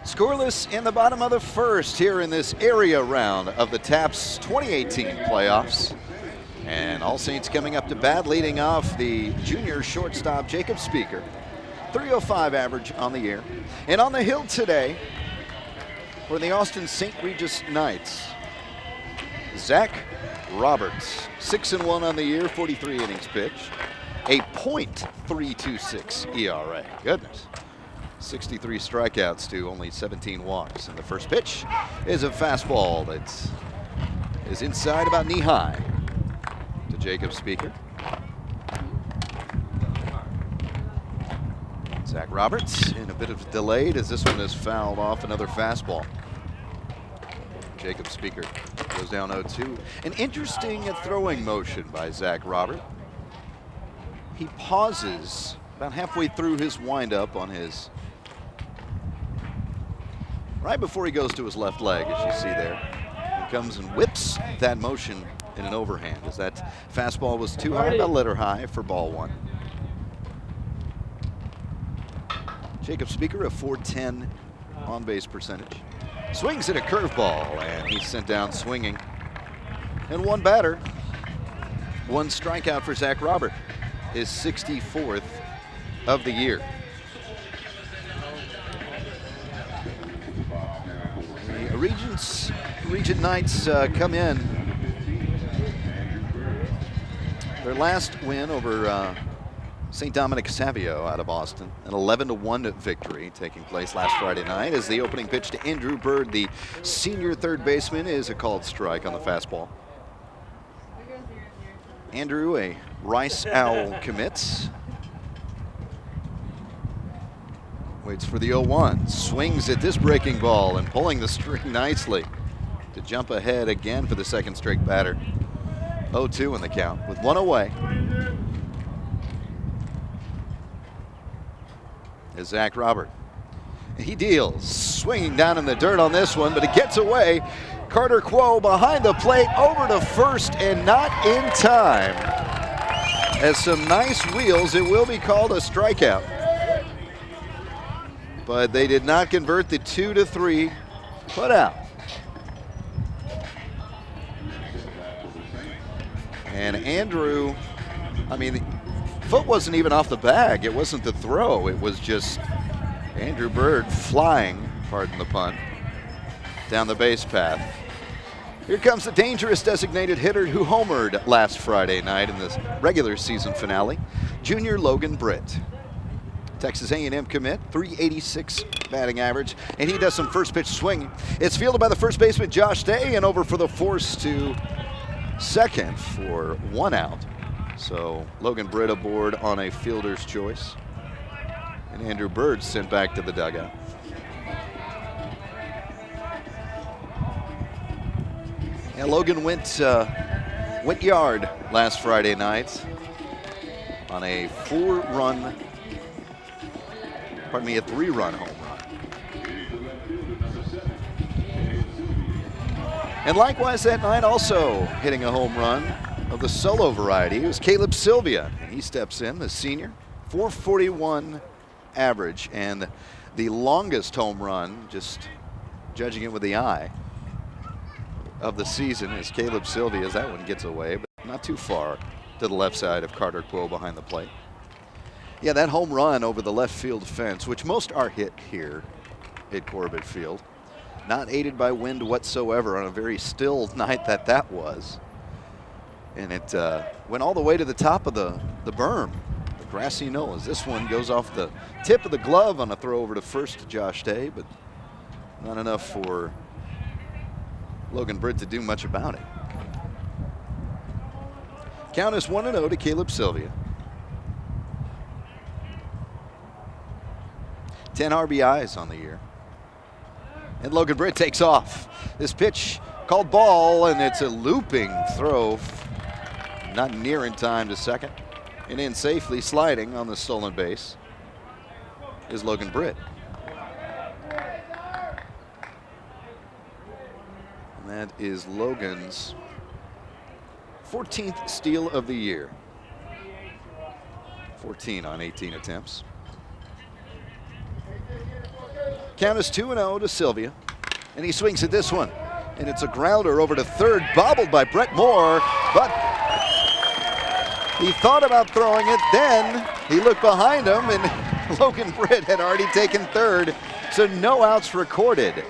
Scoreless in the bottom of the first here in this area round of the TAPS 2018 playoffs. And All Saints coming up to bat, leading off the junior shortstop Jacob Speaker. 305 average on the year. And on the hill today for the Austin St. Regis Knights, Zach Roberts. 6-1 on the year, 43 innings pitched. A .326 ERA. Goodness. 63 strikeouts to only 17 walks. And the first pitch is a fastball that is inside about knee high to Jacob Speaker. Zach Roberts in a bit of delayed as this one is fouled off. Another fastball. Jacob Speaker goes down 0-2. An interesting throwing motion by Zach Roberts. He pauses about halfway through his windup on his right before he goes to his left leg, as you see there. He comes and whips that motion in an overhand as that fastball was too high, about a letter high for ball one. Jacob Speaker, a .410 on-base percentage. Swings at a curveball, and he's sent down swinging. And one batter, one strikeout for Zach Robert, his 64th of the year. The Regent Knights come in. Their last win over St. Dominic Savio out of Austin, an 11-1 victory taking place last Friday night as the opening pitch to Andrew Bird, the senior third baseman, is a called strike on the fastball. Andrew, a Rice Owl, commits. Waits for the 0-1, swings at this breaking ball and pulling the string nicely to jump ahead again for the second straight batter. 0-2 in the count with one away. Is Zach Robert. He deals, swinging down in the dirt on this one, but it gets away. Carter Quo behind the plate, over to first, and not in time. As some nice wheels, it will be called a strikeout. But they did not convert the 2-3 put out. And Andrew, I mean, the foot wasn't even off the bag. It wasn't the throw. It was just Andrew Bird flying, pardon the pun, down the base path. Here comes the dangerous designated hitter who homered last Friday night in the regular season finale, junior Logan Britt. Texas A&M commit, .386 batting average, and he does some first pitch swinging. It's fielded by the first baseman Josh Day and over for the force to second for one out. So Logan Britt aboard on a fielder's choice, and Andrew Bird sent back to the dugout. Yeah, Logan went yard last Friday night on a three-run home run. And likewise that night, also hitting a home run of the solo variety, it was Caleb Sylvia. He steps in, the senior, .441 average, and the longest home run, just judging it with the eye, of the season is Caleb Sylvia, as that one gets away, but not too far to the left side of Carter Quo behind the plate. Yeah, that home run over the left field fence, which most are hit here at Corbett Field, not aided by wind whatsoever on a very still night that was. And it went all the way to the top of the berm, the grassy knoll, as this one goes off the tip of the glove on a throw over to first to Josh Day, but not enough for Logan Britt to do much about it. Count is 1-0 to Caleb Sylvia. 10 RBIs on the year. And Logan Britt takes off. This pitch called ball, and it's a looping throw, not near in time to second. And in safely sliding on the stolen base is Logan Britt. And that is Logan's 14th steal of the year. 14 on 18 attempts. count is 2-0 to Sylvia. And he swings at this one. And it's a grounder over to third, bobbled by Brett Moore. But he thought about throwing it, then he looked behind him, and Logan Britt had already taken third, so no outs recorded.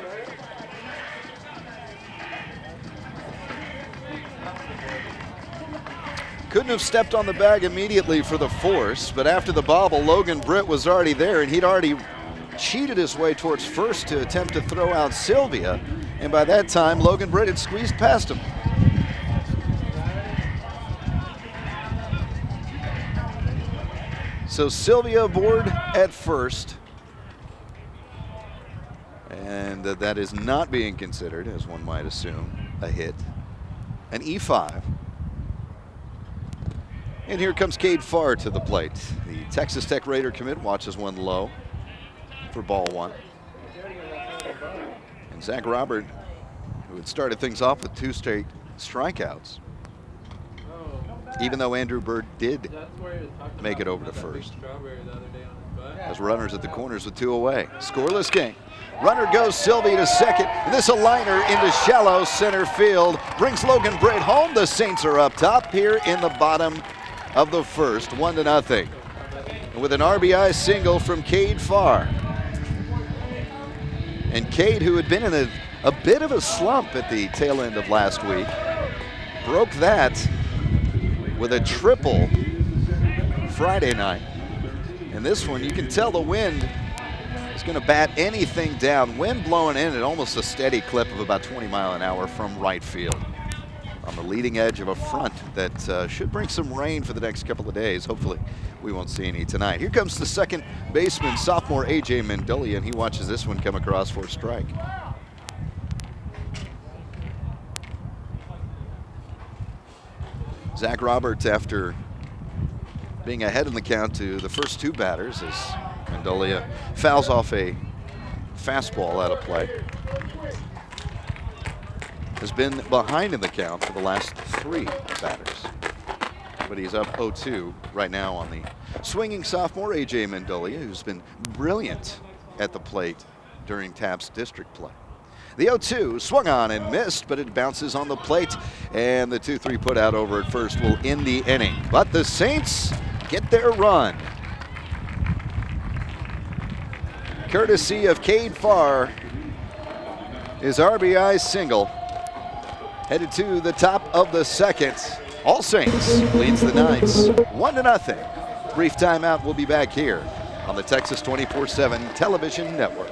Couldn't have stepped on the bag immediately for the force, but after the bobble, Logan Britt was already there, and he'd already cheated his way towards first to attempt to throw out Sylvia, and by that time, Logan Britt had squeezed past him. So Sylvia aboard at first, and that is not being considered, as one might assume, a hit. An E5. And here comes Cade Farr to the plate. The Texas Tech Raider commit watches one low for ball one. And Zach Robert, who had started things off with 2 straight strikeouts, even though Andrew Bird did make it over to first. As runners at the corners with 2 away. Scoreless game. Runner goes Sylvia to second. And this a liner into shallow center field. Brings Logan Britt home. The Saints are up top here in the bottom of the first, 1-0. And with an RBI single from Cade Farr. And Cade, who had been in a bit of a slump at the tail end of last week, broke that with a triple Friday night. And this one, you can tell the wind is going to bat anything down. Wind blowing in at almost a steady clip of about 20 miles an hour from right field. On the leading edge of a front that should bring some rain for the next couple of days. Hopefully we won't see any tonight. Here comes the second baseman, sophomore AJ Mendolia, and he watches this one come across for a strike. Zach Roberts, after being ahead in the count to the first 2 batters, as Mendolia fouls off a fastball out of play, has been behind in the count for the last 3 batters. But he's up 0-2 right now on the swinging sophomore AJ Mendolia, who's been brilliant at the plate during TAP's district play. The 0-2 swung on and missed, but it bounces on the plate, and the 2-3 put out over at first will end the inning. But the Saints get their run, courtesy of Cade Farr. His RBI single headed to the top of the second. All Saints leads the Knights 1-0. Brief timeout. We'll be back here on the Texas 24/7 television network.